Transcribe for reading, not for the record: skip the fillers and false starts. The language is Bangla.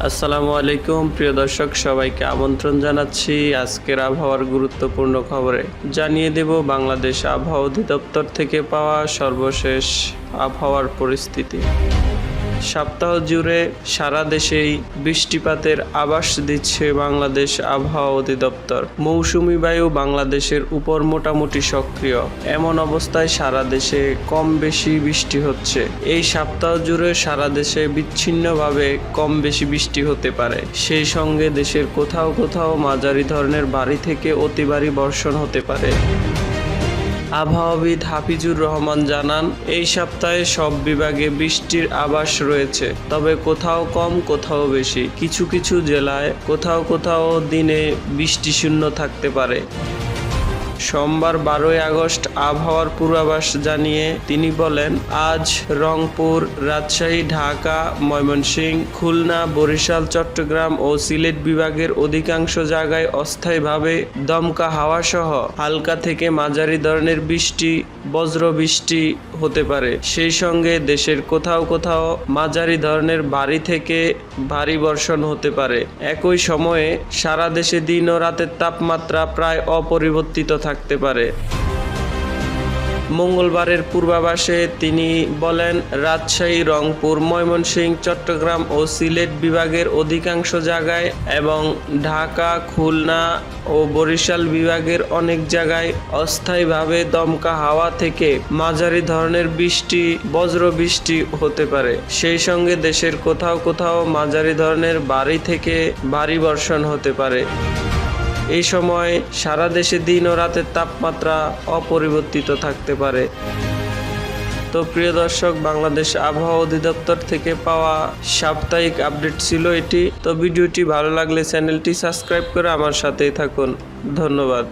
আসসালামু আলাইকুম প্রিয় দর্শক, সবাইকে আমন্ত্রণ জানাচ্ছি আজকের আবহাওয়ার গুরুত্বপূর্ণ খবরে। জানিয়ে দেব বাংলাদেশ আবহাওয়া অধিদপ্তর থেকে পাওয়া সর্বশেষ আবহাওয়ার পরিস্থিতি। সপ্তাহ জুড়ে সারা দেশেই বৃষ্টিপাতের আভাস দিচ্ছে বাংলাদেশ আবহাওয়া অধিদপ্তর। মৌসুমি বায়ু বাংলাদেশের উপর মোটামুটি সক্রিয়। এমন অবস্থায় সারা দেশে কম বেশি বৃষ্টি হচ্ছে। এই সপ্তাহ জুড়ে সারা দেশে বিচ্ছিন্নভাবে কম বেশি বৃষ্টি হতে পারে। সেই সঙ্গে দেশের কোথাও কোথাও মাঝারি ধরনের ভারী থেকে অতি ভারী বর্ষণ হতে পারে। আবহাওয়াবিদ হাফিজুর রহমান জানান, এই সপ্তাহে সব বিভাগে বৃষ্টির আভাস রয়েছে, তবে কোথাও কম কোথাও বেশি। কিছু কিছু জেলায় কোথাও কোথাও দিনে বৃষ্টিশূন্য থাকতে পারে। সোমবার 12 আগস্ট আবহাওয়ার পূর্বাভাস জানিয়ে তিনি বলেন, আজ রংপুর, রাজশাহী, ঢাকা, ময়মনসিংহ, খুলনা, বরিশাল, চট্টগ্রাম ও সিলেট বিভাগের অধিকাংশ জায়গায় অস্থায়ীভাবে দমকা হাওয়া সহ হালকা থেকে মাঝারি ধরনের বৃষ্টি, বজ্রবৃষ্টি হতে পারে। সেই সঙ্গে দেশের কোথাও কোথাও মাঝারি ধরনের ভারী থেকে ভারী বর্ষণ হতে পারে। একই সময়ে সারা দেশে দিন ও রাতের তাপমাত্রা প্রায় অপরিবর্তিত থাকতে পারে। মঙ্গলবারের পূর্বাভাসে তিনি বলেন, রাজশাহী, রংপুর, ময়মনসিংহ, চট্টগ্রাম ও সিলেট বিভাগের অধিকাংশ জায়গায় এবং ঢাকা, খুলনা ও বরিশাল বিভাগের অনেক জায়গায় অস্থায়ীভাবে দমকা হাওয়া থেকে মাঝারি ধরনের বৃষ্টি, বজ্রবৃষ্টি হতে পারে। সেই সঙ্গে দেশের কোথাও কোথাও মাঝারি ধরনের ভারী থেকে ভারী বর্ষণ হতে পারে। এই সময় সারা দেশে দিন ও রাতের তাপমাত্রা অপরিবর্তিত থাকতে পারে। তো প্রিয় দর্শক, বাংলাদেশ আবহাওয়া অধিদপ্তর থেকে পাওয়া সাপ্তাহিক আপডেট ছিল এটি। তো ভিডিওটি ভালো লাগলে চ্যানেলটি সাবস্ক্রাইব করে আমার সাথেই থাকুন। ধন্যবাদ।